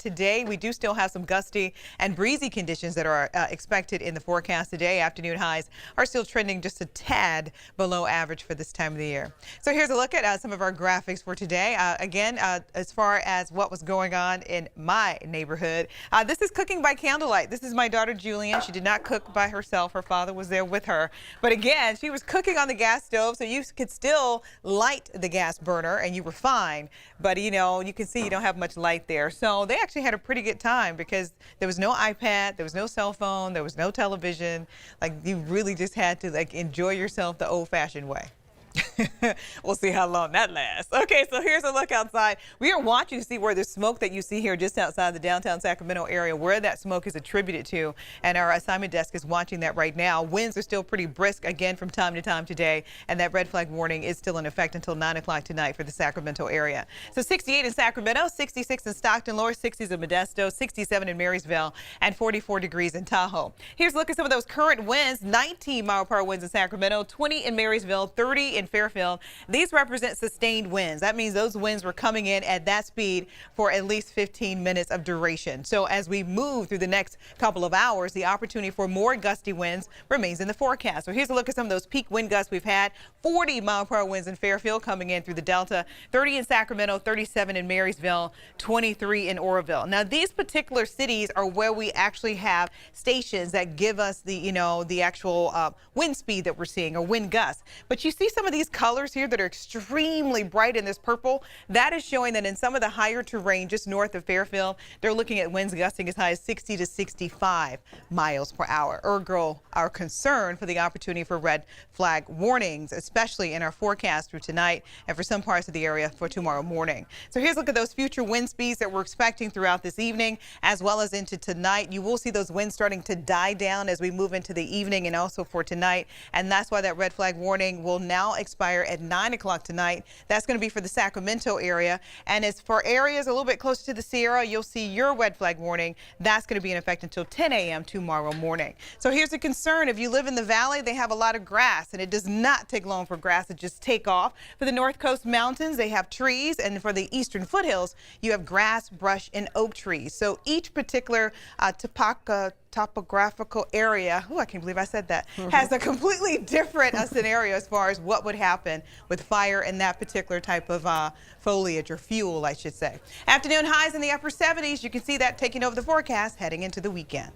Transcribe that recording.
today. We do still have some gusty and breezy conditions that are expected in the forecast today. Afternoon highs are still trending just a tad below average for this time of the year. So here's a look at some of our graphics for today. Again, as far as what was going on in my neighborhood, this is cooking by candlelight. This is my daughter Julian. She did not cook by herself. Her father was there with her. But again, she was cooking on the gas stove, so you could still light the gas burner and you were fine. But you know, you can see you don't have much light there. So they actually had a pretty good time because there was no iPad, there was no cell phone, there was no television. Like, you really just had to enjoy yourself the old-fashioned way. We'll see how long that lasts. Okay, so here's a look outside. We are watching to see where the smoke that you see here just outside the downtown Sacramento area, where that smoke is attributed to. And our assignment desk is watching that right now. Winds are still pretty brisk again from time to time today. And that red flag warning is still in effect until 9 o'clock tonight for the Sacramento area. So 68 in Sacramento, 66 in Stockton, lower 60s in Modesto, 67 in Marysville, and 44 degrees in Tahoe. Here's a look at some of those current winds. 19-mile-per-hour winds in Sacramento, 20 in Marysville, 30 in Fairfield. These represent sustained winds. That means those winds were coming in at that speed for at least 15 minutes of duration. So as we move through the next couple of hours, the opportunity for more gusty winds remains in the forecast. So here's a look at some of those peak wind gusts we've had. 40-mile-per-hour winds in Fairfield coming in through the Delta, 30 in Sacramento, 37 in Marysville, 23 in Oroville. Now, these particular cities are where we actually have stations that give us the, the actual wind speed that we're seeing, or wind gusts. But you see some of these colors here that are extremely bright in this purple. That is showing that in some of the higher terrain just north of Fairfield, they're looking at winds gusting as high as 60 to 65 miles per hour. Ergo, our concern for the opportunity for red flag warnings, especially in our forecast through tonight and for some parts of the area for tomorrow morning. So here's a look at those future wind speeds that we're expecting throughout this evening as well as into tonight. You will see those winds starting to die down as we move into the evening and also for tonight. And that's why that red flag warning will now expire at 9 o'clock tonight. That's going to be for the Sacramento area. And as for areas a little bit closer to the Sierra, you'll see your red flag warning. That's going to be in effect until 10 a.m. tomorrow morning. So here's the concern. If you live in the valley, they have a lot of grass, and it does not take long for grass to just take off. For the North Coast mountains, they have trees, and for the eastern foothills, you have grass, brush, and oak trees. So each particular topographical area, I can't believe I said that, has a completely different scenario as far as what would happen with fire in that particular type of foliage or fuel, I should say. Afternoon highs in the upper 70s. You can see that taking over the forecast heading into the weekend.